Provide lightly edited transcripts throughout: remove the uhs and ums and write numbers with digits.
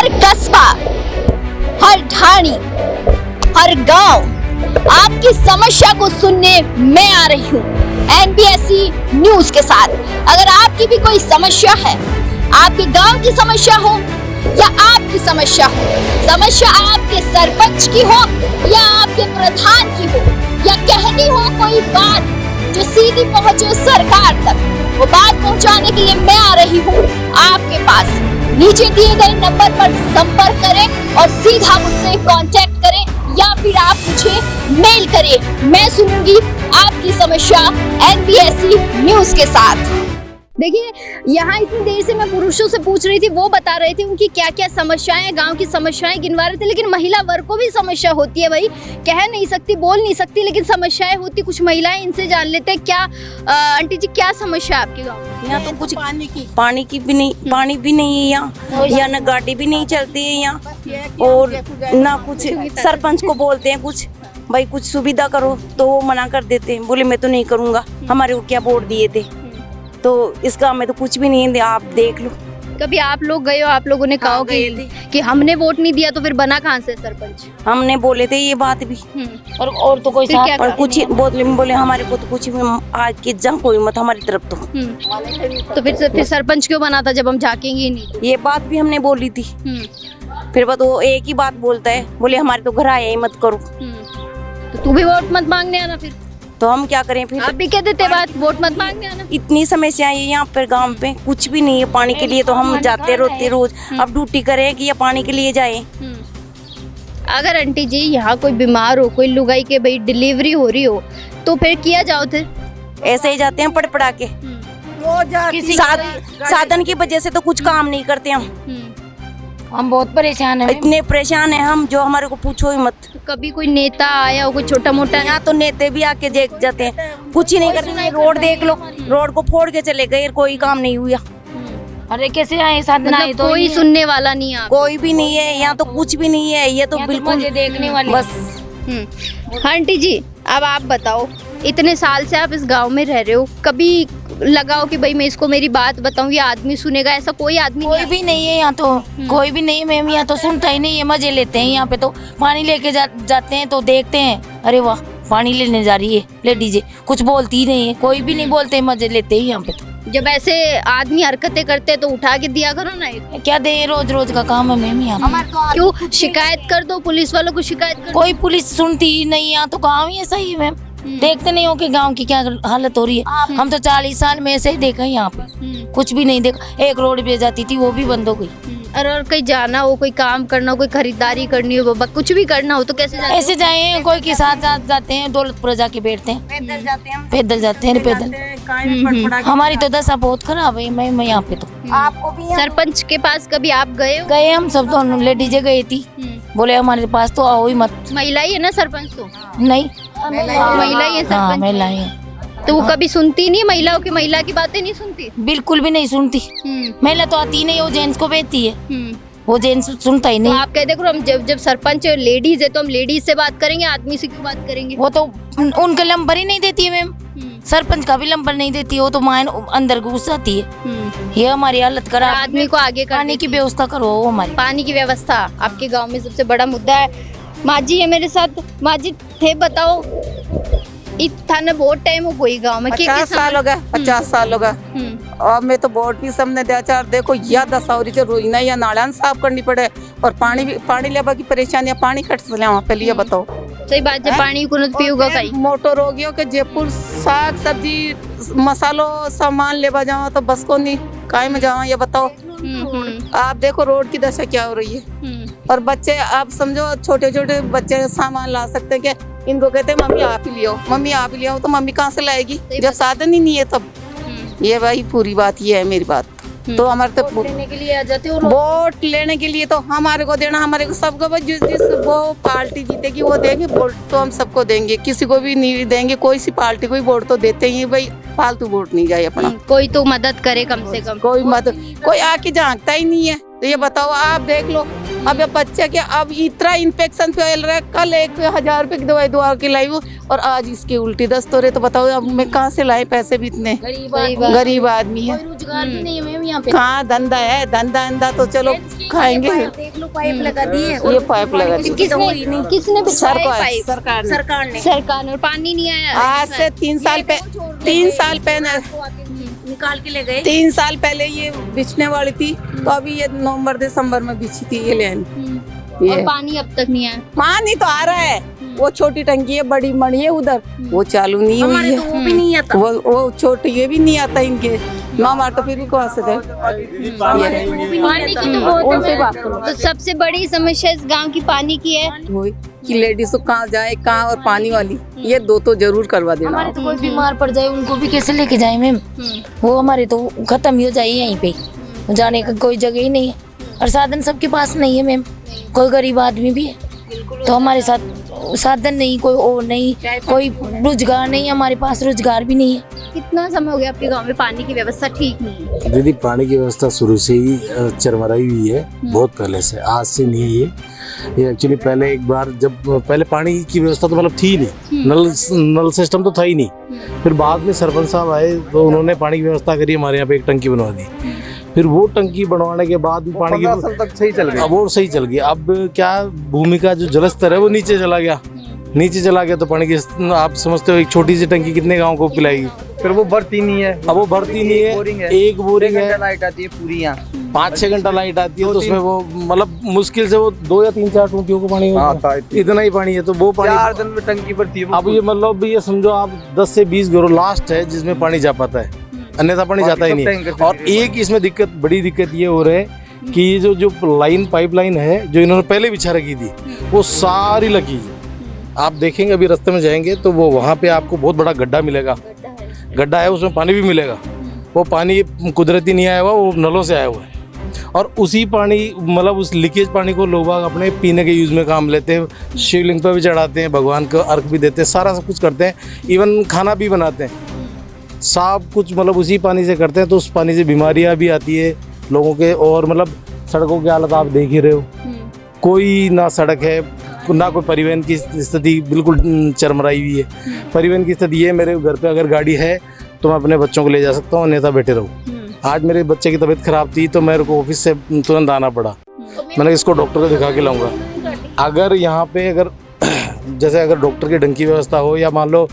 हर कस्बा, हर ढाणी, हर गांव आपकी समस्या को सुनने मैं आ रही हूँ NBSC न्यूज के साथ। अगर आपकी भी कोई समस्या है, आपके गांव की समस्या हो या आपकी समस्या हो, समस्या आपके सरपंच की हो या आपके प्रधान की हो, या कहनी हो कोई बात जो सीधी पहुंचे सरकार तक, वो बात पहुंचाने के लिए मैं आ रही हूँ आपके पास। नीचे दिए गए नंबर पर संपर्क करें और सीधा मुझसे कांटेक्ट करें या फिर आप मुझे मेल करें। मैं सुनूंगी आपकी समस्या NBSC न्यूज के साथ। देखिए, यहाँ इतनी देर से मैं पुरुषों से पूछ रही थी, वो बता रहे थे उनकी क्या क्या समस्याएं, गांव की समस्याएं गिनवा रहे थे, लेकिन महिला वर्ग को भी समस्या होती है भाई। कह नहीं सकती, बोल नहीं सकती, लेकिन समस्याएं होती। कुछ महिलाएं, इनसे जान लेते हैं। क्या आंटी जी, क्या समस्या है आपके गाँव में? यहाँ तो कुछ पानी की भी नहीं, पानी भी नहीं है यहाँ ना गाड़ी भी नहीं चलती है यहाँ, और ना कुछ सरपंच को बोलते हैं कुछ भाई कुछ सुविधा करो, तो वो मना कर देते हैं, बोले मैं तो नहीं करूँगा, हमारे को क्या वोट दिए थे। तो इस गाँव में तो कुछ भी नहीं है, आप देख लो। कभी आप लोग गए हो, आप लोगों ने कहा कि हमने वोट नहीं दिया, तो फिर बना कहाँ से सरपंच? हमने बोले थे ये बात भी, और तो कोई साथ और कुछ बोले हमारे को तो कुछ भी आज की जंग कोई मत हमारी तरफ तो फिर सरपंच क्यों बना था जब हम झाकेंगे ही नहीं? ये बात भी हमने बोली थी। फिर वो एक ही बात बोलता है, बोले हमारे तो घर आया ही मत करो। तो तू भी वोट मत मांगने आना फिर। तो हम क्या करें फिर? आप भी कह देते बात, वोट मत मांगने आना। इतनी समस्याएं है यहाँ पर गांव पे, कुछ भी नहीं है पानी के लिए। तो हम जाते रोते रोज, अब ड्यूटी करें कि या पानी के लिए जाएं। अगर आंटी जी यहाँ कोई बीमार हो, कोई लुगाई के भाई डिलीवरी हो रही हो, तो फिर किया जाओ फिर? ऐसे ही जाते हैं पड़ा के। साधन की वजह से तो कुछ काम नहीं करते हम बहुत परेशान हैं। इतने परेशान हैं हम, जो हमारे को पूछो ही मत। कभी कोई नेता आया हो, कोई छोटा मोटा? यहाँ तो नेता भी आके देख जाते हैं, कुछ ही नहीं करते। रोड देख लो, रोड को फोड़ के चले गए, कोई काम नहीं हुआ। अरे कैसे आए साधन आए, तो कोई सुनने वाला नहीं है, कोई भी नहीं है यहाँ, तो कुछ भी नहीं है। ये तो बिल्कुल देखने वाले बस। आंटी जी, अब आप बताओ, इतने साल से आप इस गांव में रह रहे हो, कभी लगाओ कि भाई मैं इसको मेरी बात बताऊं, ये आदमी सुनेगा? ऐसा कोई आदमी कोई भी नहीं है यहाँ, तो कोई भी नहीं। मैम यहाँ तो सुनता ही नहीं है, मजे लेते हैं। यहाँ पे तो पानी लेके जाते हैं तो देखते हैं, अरे वाह पानी लेने जा रही है, ले दीजिए। कुछ बोलती ही नहीं है, कोई भी नहीं बोलते, मजे लेते हैं यहाँ पे। तो जब ऐसे आदमी हरकतें करते हैं तो उठा के दिया करो ना। क्या दे, रोज रोज का काम है मैम यहाँ। क्यों शिकायत कर दो, पुलिस वालों को शिकायत कर दो। कोई पुलिस सुनती ही नहीं यहाँ, तो गाँव ही ऐसा ही है मैम। देखते नहीं हो कि गांव की क्या हालत हो रही है। हम तो 40 साल में ऐसे ही देखा यहाँ पे, कुछ भी नहीं देखा। एक रोड पे जाती थी, वो भी बंद हो गई। और कहीं जाना हो, कोई काम करना हो, कोई खरीदारी करनी हो, बाबा कुछ भी करना हो, तो कैसे जाते? ऐसे जाए, कोई के साथ जाते हैं, दौलतपुर जाके बैठते हैं, पैदल जाते हैं, पैदल। हमारी तो दशा बहुत खराब है मैं यहाँ पे। तो आपको भी सरपंच के पास कभी आप गए हो? गए, हम सब दोनों लेडीजे गई थी, बोले हमारे पास तो आओ ही मत। महिला ही है ना सरपंच? तो नहीं, महिला ही है सरपंच। महिला ही है। तो वो कभी सुनती नहीं महिलाओं की, महिला की बातें नहीं सुनती? बिल्कुल भी नहीं सुनती। महिला तो आती नहीं, वो जेंट्स को भेजती है, वो जेंट्स सुनता ही नहीं। तो आप कहते करो, हम जब सरपंच लेडीज है तो हम लेडीज से बात करेंगे, आदमी से क्यों बात करेंगे? वो तो उनका नंबर ही नहीं देती है मैम, सरपंच का भी नंबर नहीं देती। वो तो मायन अंदर घुस जाती है। ये हमारी हालत खराब। आदमी को आगे पानी की व्यवस्था करो हमारी। पानी की व्यवस्था आपके गांव में सबसे बड़ा मुद्दा है। माँ जी है मेरे साथ। माँ जी थे, बताओ, थाना बहुत टाइम हो गई गांव में? 50 साल हो गए, 50 साल हो गए। और मैं तो वोट भी सबने दिया। चार देखो या दसावरी से रोइना या नालियां साफ करनी पड़े, और पानी लेवा की परेशानी, पानी कट से वहाँ पे लिए बताओ। सही बात है, पानी को पीऊगा कहीं। मोटर रोगियों के जयपुर साग सब्जी मसालो सामान लेवा जाओ तो बस को नहीं, काय में जाओ ये बताओ। आप देखो रोड की दशा क्या हो रही है। और बच्चे, आप समझो छोटे छोटे बच्चे सामान ला सकते हैं क्या? इनको कहते हैं मम्मी आप ही ले आओ, मम्मी आप ही ले आओ। तो मम्मी कहाँ से लाएगी जब साधन ही नहीं है तब? ये भाई पूरी बात ये है मेरी बात। तो हमारे तो वोट लेने के लिए आ जाते हो, वोट लेने के लिए तो हमारे को देना, हमारे को सबको जिस वो पार्टी जीतेगी वो देंगे वोट, तो हम सबको देंगे, किसी को भी नहीं देंगे। कोई सी पार्टी को वोट तो देते ही भाई, फालतू वोट नहीं जाए अपना। कोई तो मदद करे कम से कम। कोई आके झांकता ही नहीं है। तो ये बताओ, आप देख लो अब ये बच्चे के अब इतना इन्फेक्शन फैल रहा है। कल 1000 रुपए की दवाई दुआ के लाई हूँ और आज इसकी उल्टी दस्त हो रही, तो बताओ अब मैं कहाँ से लाए पैसे भी इतने, गरीब आदमी है, रोजगार भी नहीं है मैम यहाँ पे। कहाँ धंधा है, धंधा तो चलो खाएंगे। देख लो पाइप लगा दी है, ये पाइप लगा दी किसने बिछाया पाइप? सरकार ने। सरकार ने। और पानी नहीं आया आज से 3 साल पहले निकाल के ले गए। 3 साल पहले ये बिछने वाली थी, तो अभी ये नवंबर दिसंबर में बिछी थी ये लेन। और पानी अब तक नहीं आया। पानी तो आ रहा है, वो छोटी टंकी है, बड़ी मड़ी है उधर, वो चालू नहीं हुई हमारे है। तो वो भी नहीं आता। वो छोटी ये भी नहीं आता इनके मामा, तो फिर भी कहाँ से दे। पानी की तो उनसे बात करो। तो सबसे बड़ी समस्या इस गांव की पानी की है वही कि लेडीज तो कहाँ जाए कहाँ, और पानी वाली ये 2 तो जरूर करवा देना। हमारे तो कोई बीमार पड़ जाए उनको भी कैसे लेके जाए मैम? वो हमारे तो खत्म ही हो जाए यहीं पे, जाने का कोई जगह ही नहीं है और साधन सबके पास नहीं है मैम। कोई गरीब आदमी भी है तो हमारे साथ साधन नहीं, कोई और नहीं, कोई रोजगार नहीं, हमारे पास रोजगार भी नहीं है। कितना समय हो गया आपके गांव में पानी की व्यवस्था ठीक नहीं है? दीदी पानी की व्यवस्था शुरू से ही चरमराई हुई है, बहुत पहले से, आज से नहीं है ये एक्चुअली पहले एक बार जब पहले पानी की व्यवस्था तो मतलब थी ही नहीं, नल सिस्टम तो था ही नहीं। फिर बाद में सरपंच साहब आए तो उन्होंने पानी की व्यवस्था करी, हमारे यहाँ पे एक टंकी बनवा दी। फिर वो टंकी बनवाने के बाद पानी की तक सही चल गया, अब वो सही चल गया। अब क्या भूमि का जो जलस्तर है वो नीचे चला गया, तो पानी की आप समझते हो एक छोटी सी टंकी कितने गाँव को पिलाएगी। फिर वो भरती नहीं है, अब वो भरती नहीं है, एक बोरिंग है, लाइट आती है पूरी यहाँ 5-6 घंटा लाइट आती है, तो उसमें वो मतलब मुश्किल से वो 2 या 3-4 टूटियों को पानी होता है, इतना ही पानी है। तो वो पानी 4 दिन में टंकी भरती है। अब ये मतलब ये समझो आप 10 से 20 घरों लास्ट है जिसमें पानी जा पाता है, अन्यथा पानी जाता ही नहीं। और एक इसमें बड़ी दिक्कत ये हो रही है कि ये जो पाइपलाइन है जो इन्होंने पहले बिछा रखी थी वो सारी लगी है। आप देखेंगे अभी रास्ते में जाएंगे तो वो वहाँ पे आपको बहुत बड़ा गड्ढा मिलेगा, गड्ढा है उसमें पानी भी मिलेगा। वो पानी कुदरती नहीं आया हुआ, वो नलों से आया हुआ है। और उसी पानी मतलब उस लीकेज पानी को लोग अपने पीने के यूज़ में काम लेते हैं, शिवलिंग पर भी चढ़ाते हैं, भगवान को अर्घ भी देते हैं, सारा सब कुछ करते हैं, इवन खाना भी बनाते हैं, सब कुछ मतलब उसी पानी से करते हैं। तो उस पानी से बीमारियां भी आती है लोगों के। और मतलब सड़कों की हालत आप देख ही रहे हो, कोई ना सड़क है ना कोई परिवहन की स्थिति, बिल्कुल चरमराई हुई है। परिवहन की स्थिति ये, मेरे घर पे अगर गाड़ी है तो मैं अपने बच्चों को ले जा सकता हूँ, अन्यथा बैठे रहो। आज मेरे बच्चे की तबीयत खराब थी तो मेरे को ऑफिस से तुरंत आना पड़ा, मैंने इसको डॉक्टर को दिखा के लाऊंगा। अगर यहाँ पे जैसे अगर डॉक्टर की ढंग की व्यवस्था हो या मान लो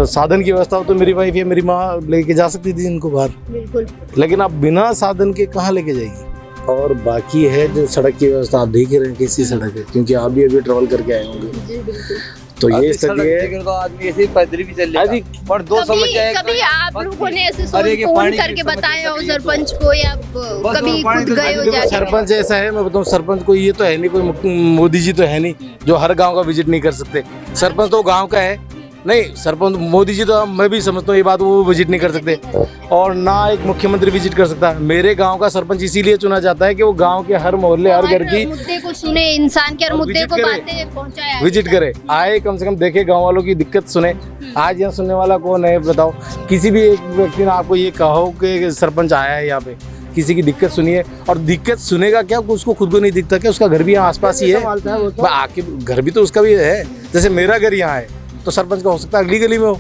साधन की व्यवस्था हो तो मेरी वाइफ या मेरी माँ लेके जा सकती थी इनको बाहर, बिल्कुल। लेकिन आप बिना साधन के कहाँ लेके जाएगी। और बाकी है जो सड़क की व्यवस्था, आप देख ही रहे हैं कैसी सड़क है, क्योंकि आप भी अभी ट्रेवल करके आए होंगे। तो ये स्थिति है, तो आदमी ऐसे पैदल भी चल जाएगा। और 2 समस्या है, कभी आप लोगों ने ऐसे फोन करके बताया हो सरपंच को, या कभी खुद गए हो जाके? सरपंच ऐसा है, मैं बताऊँ सरपंच को ये तो है नहीं, कोई मोदी जी तो है नहीं जो हर गांव का विजिट नहीं कर सकते। सरपंच तो गांव का है नहीं, सरपंच मोदी जी तो मैं भी समझता हूँ ये बात, वो विजिट नहीं कर सकते। और ना एक मुख्यमंत्री विजिट कर सकता। मेरे गांव का सरपंच इसीलिए चुना जाता है कि वो गांव के हर मोहल्ले हर घर की मुद्दे को सुने, इंसान के हर मुद्दे को बातें पहुंचाए, विजिट करे, आए, कम से कम देखे, गांव वालों की दिक्कत सुने। आज यहाँ सुनने वाला कौन है बताओ? किसी भी एक व्यक्ति ने आपको ये कहो कि सरपंच आया है यहाँ पे, किसी की दिक्कत सुनिए। और दिक्कत सुनेगा क्या, उसको खुद को नहीं दिखता क्या उसका घर भी यहाँ आसपास ही है, आके घर भी तो उसका भी है। जैसे मेरा घर यहाँ है तो सरपंच का हो सकता है अगली गली में हो,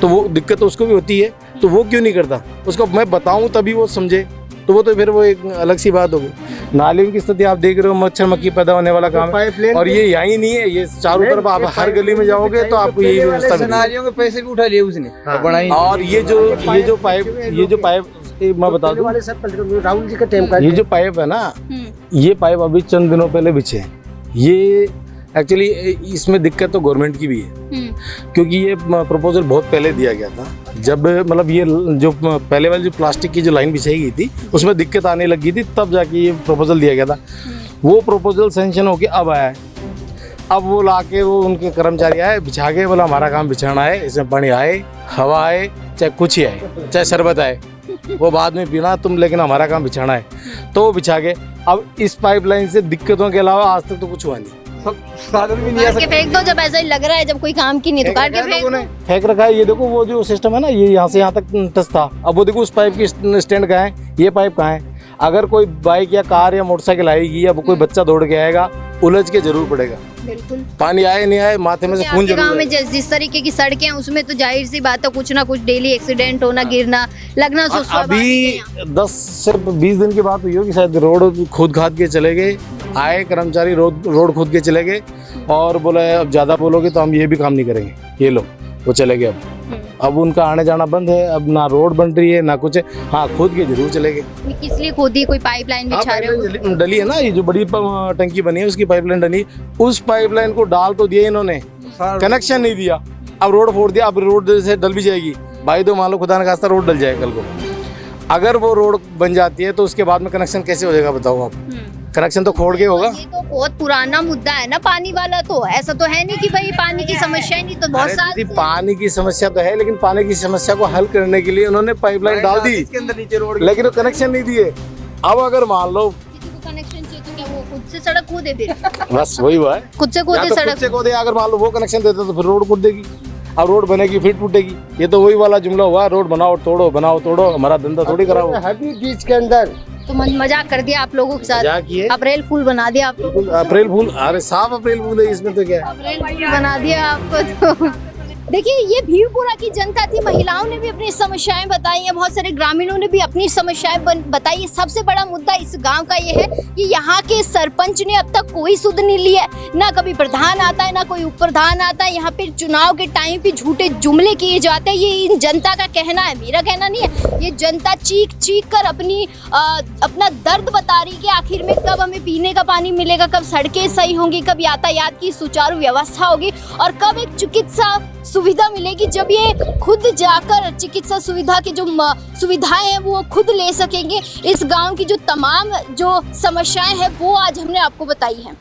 तो वो दिक्कत तो उसको भी होती है, तो वो क्यों नहीं करता? उसको मैं बताऊं तभी वो समझे, तो वो तो फिर वो एक अलग सी बात होगी। नालियों की स्थिति आप देख रहे हो, मच्छर मक्खी पैदा होने वाला काम है। और ये यहीं नहीं है, ये चारों तरफ आप हर गली में जाओगे तो आपको यही व्यवस्था मिलेगी। नालियों के पैसे भी उठा लिए उसने, और ये जो पाइप मैं बता दूं, राहुल जी का टाइम का ये जो पाइप है ना, ये पाइप अभी चंद दिनों पहले बिछे हैं। ये एक्चुअली इसमें दिक्कत तो गवर्नमेंट की भी है, क्योंकि ये प्रपोजल बहुत पहले दिया गया था। जब मतलब ये जो पहले वाली जो प्लास्टिक की जो लाइन बिछाई गई थी उसमें दिक्कत आने लगी थी, तब जाके ये प्रपोजल दिया गया था। वो प्रपोजल सैंक्शन होके अब आया है। अब वो लाके वो उनके कर्मचारी आए, बिछा के, बोला हमारा काम बिछाना है, इसमें पानी आए, हवा आए, चाहे कुछ ही आए, चाहे शरबत आए, वो बाद में पीना तुम, लेकिन हमारा काम बिछाना है। तो वो बिछा के, अब इस पाइपलाइन से दिक्कतों के अलावा आज तक तो कुछ हुआ नहीं। साधन भी नहीं आ के फेंक दो, जब ऐसा ही लग रहा है, जब कोई काम की नहीं तो काट के फेंक रखा है। ये देखो वो जो सिस्टम है ना, ये यहाँ से यहाँ तक टच था, अब वो देखो उस पाइप की स्टैंड कहाँ है, ये पाइप कहाँ है। अगर कोई बाइक या कार या मोटरसाइकिल आएगी या कोई बच्चा दौड़ के आएगा, उलझ के जरूर पड़ेगा। बिल्कुल। पानी आए नहीं आए, माथे में से खून जरूर गांव में जिस तरीके की सड़कें हैं उसमें तो जाहिर सी बात है कुछ ना कुछ डेली एक्सीडेंट होना, गिरना, लगना और अभी 10 से 20 दिन की बात हुई होगी शायद, रोड खोद खाद के चले गए, आए कर्मचारी रोड खोद के चले गए और बोला अब ज्यादा बोलोगे तो हम ये भी काम नहीं करेंगे, ये लो, वो चले गए। अब उनका आने जाना बंद है, अब ना रोड बन रही है ना कुछ है। हाँ, खोद के जरूर चले गए। किस लिए खोदी? कोई पाइपलाइन बिछा रहे हो? डली है ना, ये जो बड़ी टंकी बनी है उसकी पाइपलाइन डली, उस पाइपलाइन को डाल तो दिया इन्होंने, कनेक्शन नहीं दिया। अब रोड फोड़ दिया, अब रोड से डल भी जाएगी भाई, तो मान लो खुदा न खास्ता रोड डल जाए कल को, अगर वो रोड बन जाती है तो उसके बाद में कनेक्शन कैसे हो जाएगा बताओ आप? कनेक्शन तो खोड़ के होगा। ये तो बहुत पुराना मुद्दा है ना पानी वाला, तो ऐसा तो है नहीं कि भाई पानी की समस्या नहीं, तो बहुत साल पानी की समस्या तो है, लेकिन पानी की समस्या को हल करने के लिए उन्होंने पाइपलाइन डाल दी, इसके अंदर नीचे रोड, लेकिन वो कनेक्शन नहीं दिए। अब अगर मान लो किसी को कनेक्शन चाहिए तो क्या वो खुद से सड़क खोदे? फिर बस वही हुआ है, खुद से खोदे खुद सड़क से खोदे। अगर मान लो वो कनेक्शन देते तो फिर रोड खोद देगी, अब रोड बनेगी फिर टूटेगी। ये तो वही वाला जुमला हुआ, रोड बनाओ तोड़ो, बनाओ तोड़ो, हमारा धंधा थोड़ी कराओ। हैप्पी बीच के अंदर तो मजाक कर दिया आप लोगों के साथ, मजाक किए। अप्रैल फूल बना दिया आप लोगों अप्रैल फूल, अरे साफ अप्रैल फूल है इसमें, तो क्या है? अप्रैल फूल बना दिया आपको। तो देखिए, ये भीमपुरा की जनता थी, महिलाओं ने भी अपनी समस्याएं बताई हैं, बहुत सारे ग्रामीणों ने भी अपनी समस्याएं बताई है। सबसे बड़ा मुद्दा इस गांव का ये है कि यहाँ के सरपंच ने अब तक कोई सुध नहीं लिया, ना कभी प्रधान आता है ना कोई उप प्रधान आता है। यहाँ पे चुनाव के टाइम पे झूठे जुमले किए जाते हैं, ये इन जनता का कहना है, मेरा कहना नहीं है। ये जनता चीख चीख कर अपना दर्द बता रही कि आखिर में कब हमें पीने का पानी मिलेगा, कब सड़कें सही होंगी, कब यातायात की सुचारू व्यवस्था होगी और कब एक चिकित्सा सुविधा मिलेगी, जब ये खुद जाकर चिकित्सा सुविधा की जो सुविधाएं हैं वो खुद ले सकेंगे। इस गांव की जो तमाम जो समस्याएं हैं वो आज हमने आपको बताई हैं।